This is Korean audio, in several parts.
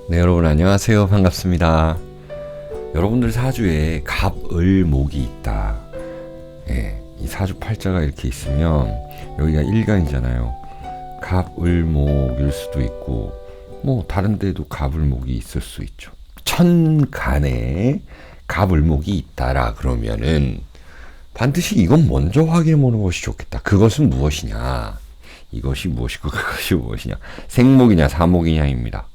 네, 여러분 안녕하세요. 반갑습니다. 여러분들 사주에 갑을목이 있다. 예, 이 사주 팔자가 이렇게 있으면 여기가 일간이잖아요. 갑을목일 수도 있고 뭐 다른 데도 갑을목이 있을 수 있죠. 천간에 갑을목이 있다라 그러면은 반드시 이건 먼저 확인해 보는 것이 좋겠다. 그것은 무엇이냐? 이것이 무엇이고 그것이 무엇이냐? 생목이냐 사목이냐입니다.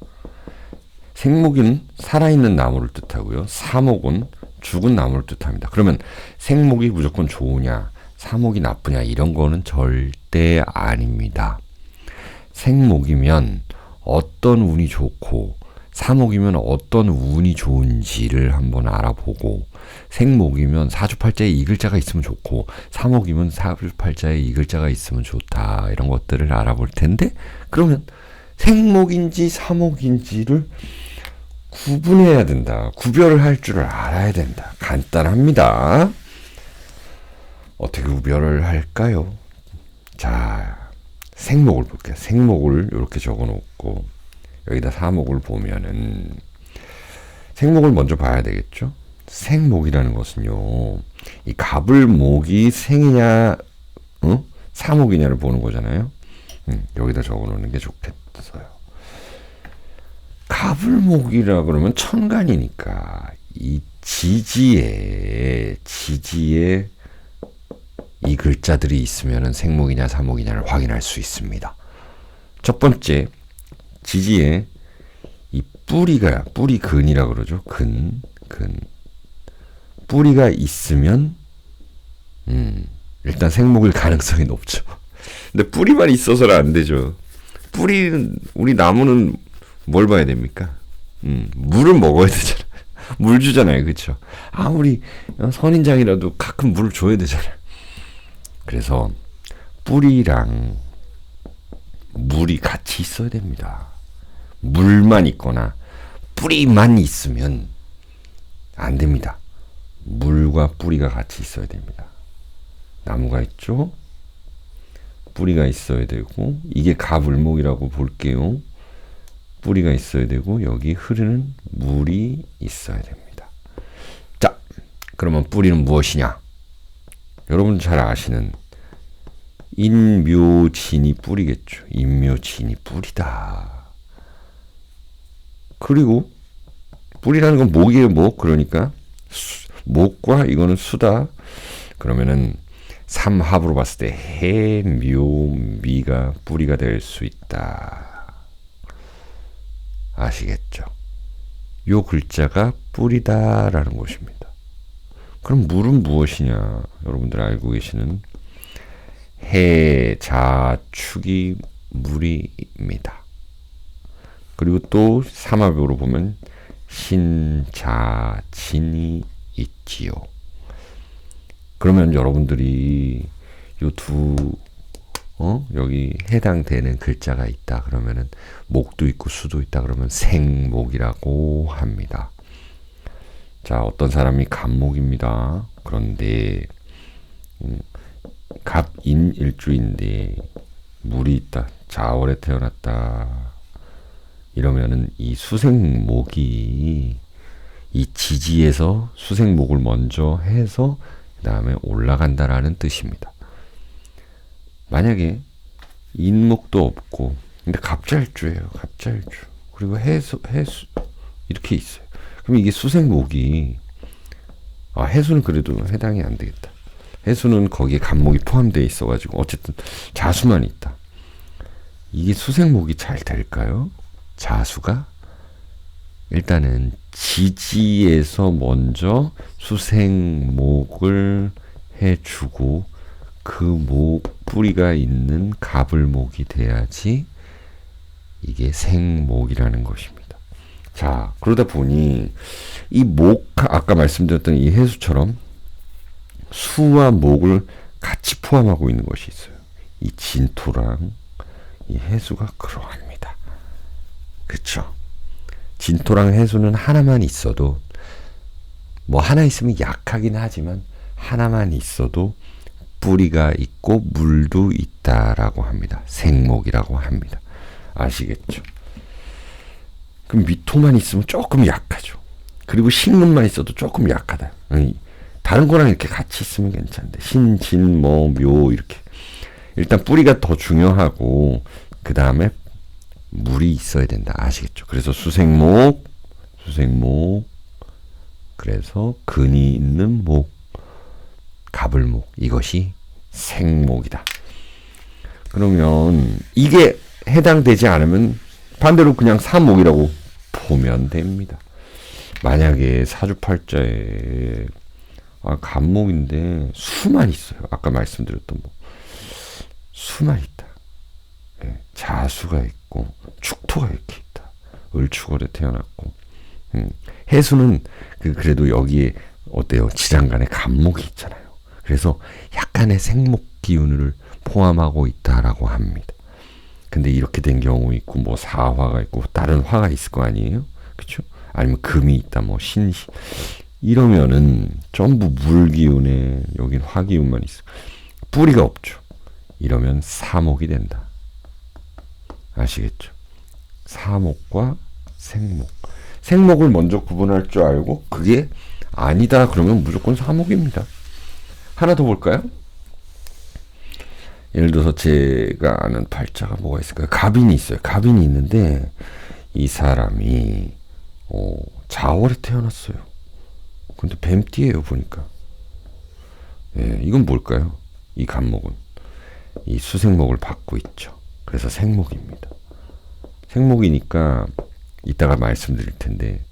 생목은 살아있는 나무를 뜻하고요. 사목은 죽은 나무를 뜻합니다. 그러면 생목이 무조건 좋으냐, 사목이 나쁘냐 이런 거는 절대 아닙니다. 생목이면 어떤 운이 좋고 사목이면 어떤 운이 좋은지를 한번 알아보고 생목이면 사주팔자에 이 글자가 있으면 좋고 사목이면 사주팔자에 이 글자가 있으면 좋다 이런 것들을 알아볼 텐데 그러면 생목인지 사목인지를 구분해야 된다. 구별을 할 줄을 알아야 된다. 간단합니다. 어떻게 구별을 할까요? 자, 생목을 볼게요. 생목을 이렇게 적어놓고 여기다 사목을 보면은 생목을 먼저 봐야 되겠죠? 생목이라는 것은요. 이 갑을목이 생이냐 사목이냐를 보는 거잖아요. 여기다 적어놓는 게 좋겠어요. 갑을목이라 그러면 천간이니까 이 지지에 이 글자들이 있으면 생목이냐 사목이냐를 확인할 수 있습니다. 첫 번째 지지에 이 뿌리근이라 그러죠. 근 뿌리가 있으면 일단 생목일 가능성이 높죠. 근데 뿌리만 있어서는 안 되죠. 뿌리는 우리 나무는 뭘 봐야 됩니까? 물을 먹어야 되잖아. 물 주잖아요. 그렇죠? 아무리 선인장이라도 가끔 물을 줘야 되잖아요. 그래서 뿌리랑 물이 같이 있어야 됩니다. 물만 있거나 뿌리만 있으면 안 됩니다. 물과 뿌리가 같이 있어야 됩니다. 나무가 있죠? 뿌리가 있어야 되고 이게 갑을목이라고 볼게요. 뿌리가 있어야 되고 여기 흐르는 물이 있어야 됩니다. 자, 그러면 뿌리는 무엇이냐? 여러분 잘 아시는 인묘진이 뿌리겠죠. 인묘진이 뿌리다. 그리고 뿌리라는 건 목이에요. 목. 그러니까 목과 이거는 수다. 그러면은 삼합으로 봤을 때 해묘미가 뿌리가 될 수 있다. 아시겠죠? 요 글자가 뿌리다라는 것입니다. 그럼 물은 무엇이냐? 여러분들 알고 계시는 해, 자, 축이 물입니다. 그리고 또 삼합으로 보면 신, 자, 진이 있지요. 그러면 여러분들이 요 여기 해당되는 글자가 있다 그러면은 목도 있고 수도 있다 그러면 생목이라고 합니다. 자, 어떤 사람이 갑목입니다. 그런데 갑인일주인데 물이 있다. 자월에 태어났다. 이러면은 이 수생목이 이 지지에서 수생목을 먼저 해서 그 다음에 올라간다라는 뜻입니다. 만약에 인목도 없고 근데 갑잘주예요. 갑잘주. 그리고 해수 이렇게 있어요. 그럼 이게 수생목이 해수는 그래도 해당이 안 되겠다. 해수는 거기에 갑목이 포함되어 있어가지고 어쨌든 자수만 있다. 이게 수생목이 잘 될까요? 자수가 일단은 지지에서 먼저 수생목을 해주고 그 뿌리가 있는 갑을목이 돼야지 이게 생목이라는 것입니다. 자, 그러다 보니 이 아까 말씀드렸던 이 해수처럼 수와 목을 같이 포함하고 있는 것이 있어요. 이 진토랑 이 해수가 그러합니다. 그쵸? 진토랑 해수는 하나만 있어도 뭐 하나 있으면 약하긴 하지만 하나만 있어도 뿌리가 있고 물도 있다라고 합니다. 생목이라고 합니다. 아시겠죠? 그럼 미토만 있으면 조금 약하죠. 그리고 신금만 있어도 조금 약하다. 다른 거랑 이렇게 같이 있으면 괜찮은데 신, 진, 뭐, 묘 이렇게 일단 뿌리가 더 중요하고 그 다음에 물이 있어야 된다. 아시겠죠? 그래서 수생목 그래서 근이 있는 목 가불목 이것이 생목이다. 그러면 이게 해당되지 않으면 반대로 그냥 사목이라고 보면 됩니다. 만약에 사주팔자에 간목인데 수만 있어요. 아까 말씀드렸던 수만 있다. 네, 자수가 있고 축토가 이렇게 있다. 을축월에 태어났고 해수는 그래도 여기에 어때요? 지장간에 간목이 있잖아요. 그래서 약간의 생목 기운을 포함하고 있다라고 합니다. 근데 이렇게 된 경우 있고 뭐 사화가 있고 다른 화가 있을 거 아니에요? 그렇죠? 아니면 금이 있다 뭐 신시 이러면은 전부 물 기운에 여긴 화 기운만 있어. 뿌리가 없죠. 이러면 사목이 된다. 아시겠죠? 사목과 생목. 생목을 먼저 구분할 줄 알고 그게 아니다 그러면 무조건 사목입니다. 하나 더 볼까요? 예를 들어서 제가 아는 팔자가 뭐가 있을까요? 갑인이 있어요. 갑인이 있는데 이 사람이 자월에 태어났어요. 근데 뱀띠예요 보니까. 예, 이건 뭘까요? 이 간목은 이 수생목을 받고 있죠. 그래서 생목입니다. 생목이니까 이따가 말씀드릴 텐데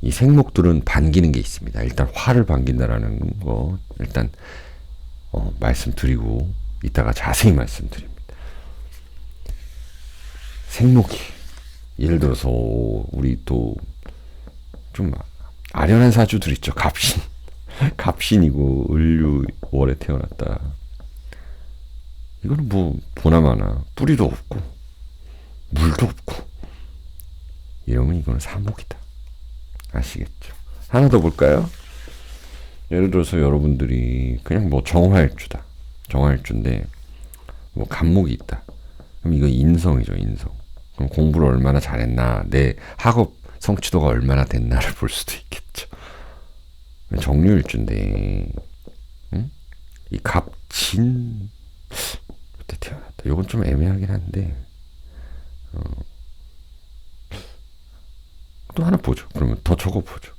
이 생목들은 반기는 게 있습니다. 일단 화를 반긴다라는 거 일단 말씀드리고 이따가 자세히 말씀드립니다. 생목이 예를 들어서 우리 또 좀 아련한 사주들 있죠. 갑신 갑신이고 을류월에 태어났다. 이거는 뭐 보나마나 뿌리도 없고 물도 없고 이러면 이거는 사목이다. 아시겠죠? 하나 더 볼까요? 예를 들어서 여러분들이 그냥 뭐 정화일주다. 정화일주인데 뭐 간목이 있다. 그럼 이거 인성이죠. 인성. 그럼 공부를 얼마나 잘했나 내 학업 성취도가 얼마나 됐나를 볼 수도 있겠죠. 정유일주인데 이 갑진 그때 태어났다. 이건 좀 애매하긴 한데 또 하나 보죠. 그러면 더 적어보죠.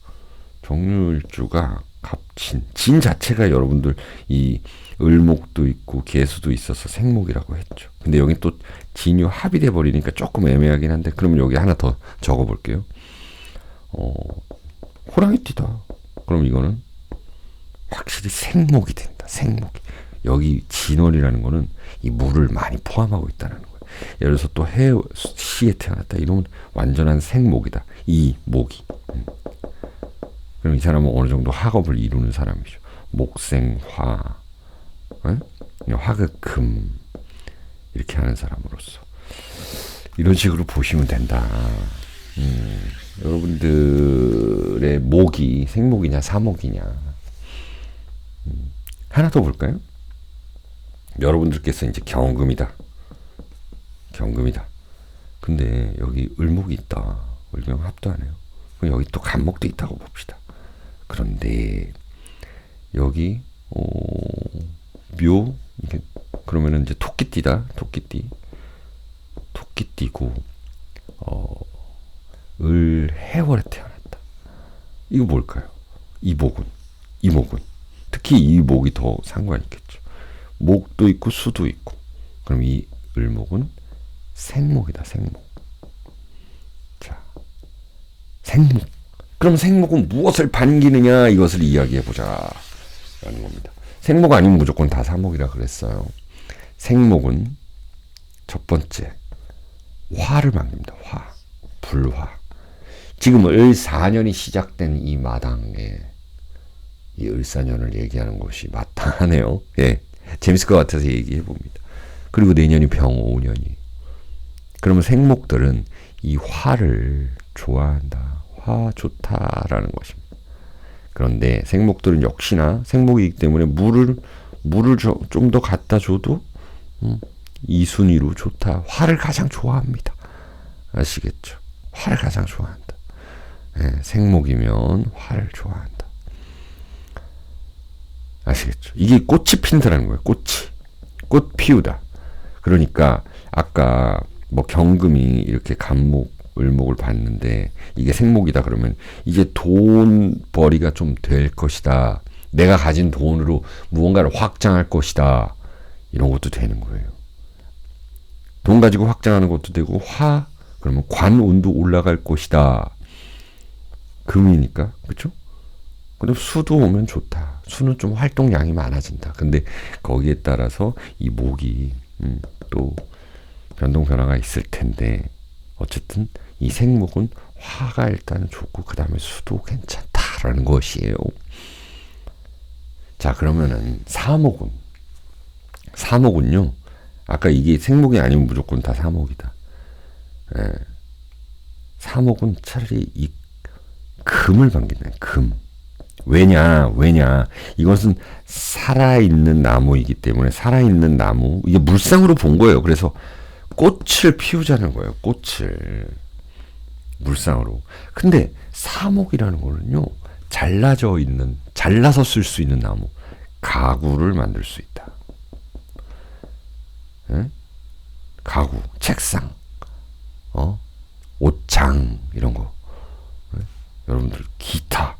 정유일주가 갑진. 진 자체가 여러분들 이 을목도 있고 개수도 있어서 생목이라고 했죠. 근데 여기 또 진유 합이 돼 버리니까 조금 애매하긴 한데 그러면 여기 하나 더 적어볼게요. 호랑이띠다. 그럼 이거는 확실히 생목이 된다. 생목이. 여기 진월이라는 거는 이 물을 많이 포함하고 있다는 거예요. 예를 들어서 또 해시에 태어났다. 이러면 완전한 생목이다. 이 목이. 그럼 이 사람은 어느 정도 학업을 이루는 사람이죠. 목생화, 화극금 이렇게 하는 사람으로서 이런 식으로 보시면 된다. 여러분들의 목이 생목이냐 사목이냐 하나 더 볼까요? 여러분들께서 이제 경금이다. 근데 여기 을목이 있다. 을경 합도 안 해요. 그럼 여기 또 간목도 있다고 봅시다. 그런데 여기 묘 이게 그러면은 이제 토끼띠다. 토끼띠고 을 해월에 태어났다. 이거 뭘까요? 이 목은 특히 이 목이 더 상관이 있겠죠. 목도 있고 수도 있고. 그럼 이 을목은 생목이다. 생목. 자, 생목. 그럼 생목은 무엇을 반기느냐 이것을 이야기해보자 라는 겁니다. 생목 아니면 무조건 다 사목이라 그랬어요. 생목은 첫 번째 화를 반깁니다. 화, 불화. 지금 을사년이 시작된 이 마당에 이 을사년을 얘기하는 것이 마땅하네요. 예, 재밌을 것 같아서 얘기해봅니다. 그리고 내년이 병오년이. 그러면 생목들은 이 화를 좋아한다. 화 좋다라는 것입니다. 그런데 생목들은 역시나 생목이기 때문에 물을 좀 더 갖다 줘도 이 순위로 좋다. 화를 가장 좋아합니다. 아시겠죠? 화를 가장 좋아한다. 생목이면 화를 좋아한다. 아시겠죠? 이게 꽃이 핀다라는 거예요. 꽃 피우다. 그러니까 아까 뭐 경금이 이렇게 간목, 을목을 봤는데 이게 생목이다 그러면 이제 돈벌이가 좀 될 것이다. 내가 가진 돈으로 무언가를 확장할 것이다. 이런 것도 되는 거예요. 돈 가지고 확장하는 것도 되고 그러면 관운도 올라갈 것이다. 금이니까 그렇죠? 근데 수도 오면 좋다. 수는 좀 활동량이 많아진다. 근데 거기에 따라서 이 목이 또 변동 변화가 있을 텐데 어쨌든 이 생목은 화가 일단 좋고 그 다음에 수도 괜찮다라는 것이에요. 자 그러면은 사목은요. 아까 이게 생목이 아니면 무조건 다 사목이다. 사목은 차라리 이 금을 반긴다. 금. 왜냐 이것은 살아있는 나무이기 때문에 살아있는 나무 이게 물상으로 본 거예요. 그래서 꽃을 피우자는 거예요. 꽃을 물상으로. 근데 사목이라는 거는요. 잘라서 쓸 수 있는 나무. 가구를 만들 수 있다. 가구, 책상, 옷장 이런 거. 여러분들 기타,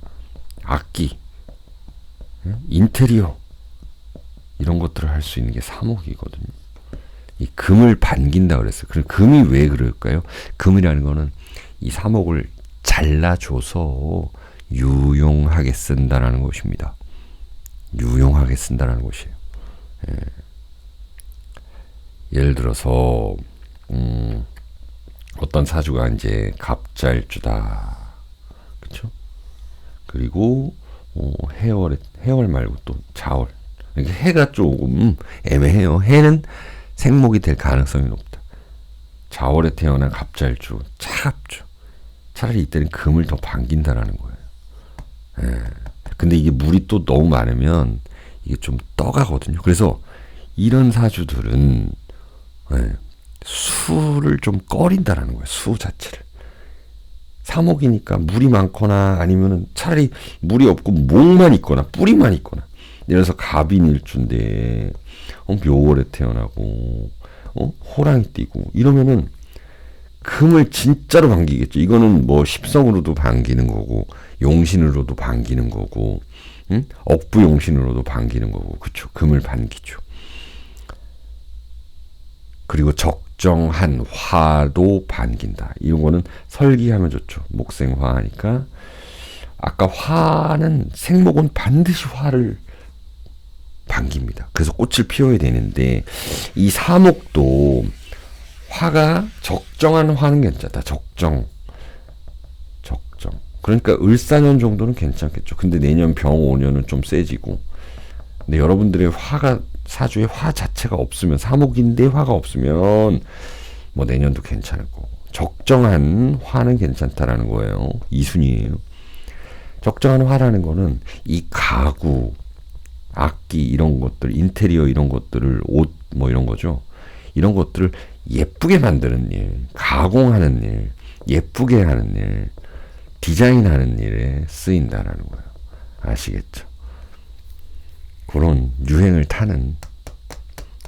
악기, 인테리어 이런 것들을 할 수 있는 게 사목이거든요. 이 금을 반긴다 그랬어요. 그럼 금이 왜 그럴까요? 금이라는 거는 이 사목을 잘라줘서 유용하게 쓴다라는 것입니다. 유용하게 쓴다라는 것이에요. 예를 들어서 어떤 사주가 이제 갑자일주다, 그렇죠? 그리고 해월 말고 또 자월. 그러니까 해가 조금 애매해요. 해는 생목이 될 가능성이 높다. 자월에 태어난 갑자일주 차갑죠. 차라리 이때는 금을 더 반긴다라는 거예요. 근데 이게 물이 또 너무 많으면 이게 좀 떠가거든요. 그래서 이런 사주들은 수를 좀 꺼린다라는 거예요. 수 자체를. 사목이니까 물이 많거나 아니면은 차라리 물이 없고 목만 있거나 뿌리만 있거나. 예를 들어서 갑인일주인데 묘월에 태어나고 호랑이 띠고 이러면은 금을 진짜로 반기겠죠. 이거는 뭐 십성으로도 반기는 거고 용신으로도 반기는 거고 억부용신으로도 반기는 거고 그쵸. 금을 반기죠. 그리고 적정한 화도 반긴다. 이런 거는 설기하면 좋죠. 목생화하니까. 아까 화는 생목은 반드시 화를 반깁니다. 그래서 꽃을 피워야 되는데 이 사목도 화가 적정한 화는 괜찮다. 적정. 그러니까 을사년 정도는 괜찮겠죠. 근데 내년 병오년은 좀 세지고. 근데 여러분들의 화가 사주에 화 자체가 없으면 사목인데 화가 없으면 뭐 내년도 괜찮을 거고. 적정한 화는 괜찮다라는 거예요. 이순이에요. 적정한 화라는 거는 이 가구, 악기 이런 것들, 인테리어 이런 것들을 옷 뭐 이런 거죠. 이런 것들을 예쁘게 만드는 일, 가공하는 일, 예쁘게 하는 일, 디자인하는 일에 쓰인다라는 거예요. 아시겠죠? 그런 유행을 타는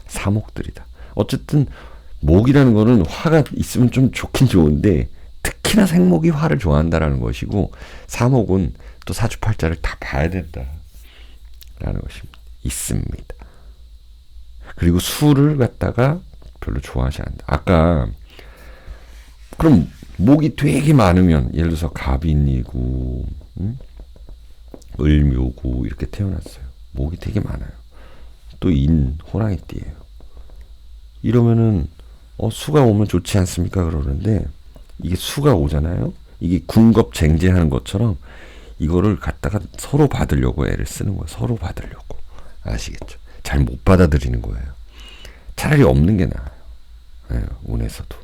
사목들이다. 어쨌든 목이라는 거는 화가 있으면 좀 좋긴 좋은데 특히나 생목이 화를 좋아한다라는 것이고 사목은 또 사주팔자를 다 봐야 된다라는 것이 있습니다. 그리고 수를 갖다가 별로 좋아하지 않는다. 아까 그럼 목이 되게 많으면 예를 들어서 갑인이고 을묘고 이렇게 태어났어요. 목이 되게 많아요. 또 호랑이띠예요. 이러면은 수가 오면 좋지 않습니까? 그러는데 이게 수가 오잖아요. 이게 군겁쟁제하는 것처럼 이거를 갖다가 서로 받으려고 애를 쓰는 거예요. 서로 받으려고. 아시겠죠? 잘 못 받아들이는 거예요. 차라리 없는 게 나아요. 운에서도.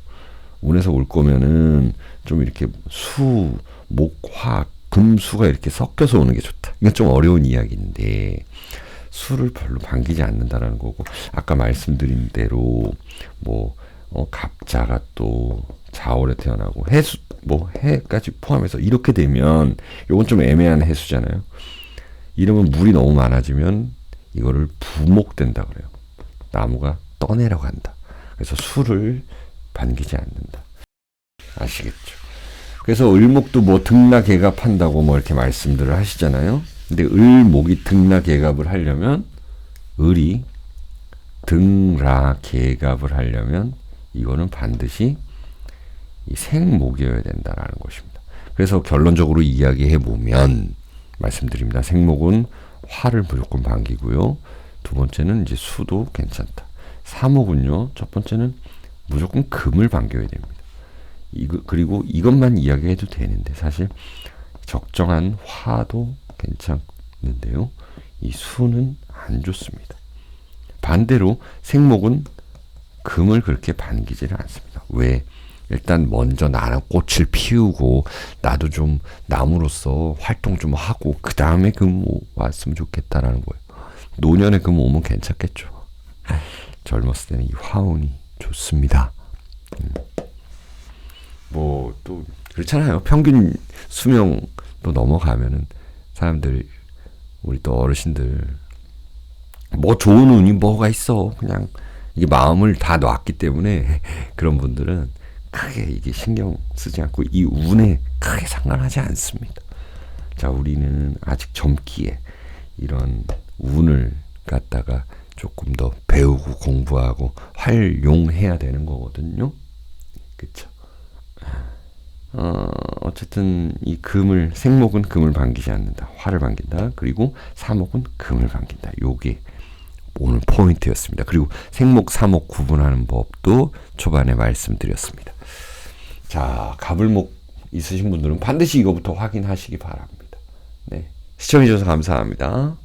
운에서 올 거면은 좀 이렇게 수, 목, 화, 금수가 이렇게 섞여서 오는 게 좋다. 이건 좀 어려운 이야기인데 수를 별로 반기지 않는다라는 거고 아까 말씀드린 대로 뭐 갑자가 또 자월에 태어나고 해수 뭐 해까지 포함해서 이렇게 되면 요건 좀 애매한 해수잖아요. 이러면 물이 너무 많아지면 이거를 부목된다 그래요. 나무가 떠내려간다. 그래서 수를 반기지 않는다. 아시겠죠? 그래서 을목도 뭐 등락개갑한다고 뭐 이렇게 말씀들을 하시잖아요. 근데 을목이 등락개갑을 하려면 을이 등락개갑을 하려면 이거는 반드시 이 생목이어야 된다라는 것입니다. 그래서 결론적으로 이야기해 보면 말씀드립니다. 생목은 화를 무조건 반기고요. 두 번째는 이제 수도 괜찮다. 사목은요. 첫 번째는 무조건 금을 반겨야 됩니다. 그리고 이것만 이야기해도 되는데 사실 적정한 화도 괜찮는데요. 이 수는 안 좋습니다. 반대로 생목은 금을 그렇게 반기지는 않습니다. 왜? 일단 먼저 나는 꽃을 피우고 나도 좀 나무로서 활동 좀 하고 그 다음에 금 왔으면 좋겠다라는 거예요. 노년에 금 오면 괜찮겠죠. 젊었을 때는 이 화운이 좋습니다. 뭐 또 그렇잖아요. 평균 수명도 넘어가면은 사람들 우리 또 어르신들 뭐 좋은 운이 뭐가 있어. 그냥 이게 마음을 다 놨기 때문에 그런 분들은 크게 이게 신경 쓰지 않고 이 운에 크게 상관하지 않습니다. 자, 우리는 아직 젊기에 이런 운을 갖다가 조금 더 배우고 공부하고 활용해야 되는 거거든요. 그쵸? 어쨌든 이 금을 생목은 금을 반기지 않는다. 화를 반긴다. 그리고 사목은 금을 반긴다. 요게 오늘 포인트였습니다. 그리고 생목, 사목 구분하는 법도 초반에 말씀드렸습니다. 자, 갑을목 있으신 분들은 반드시 이거부터 확인하시기 바랍니다. 네, 시청해주셔서 감사합니다.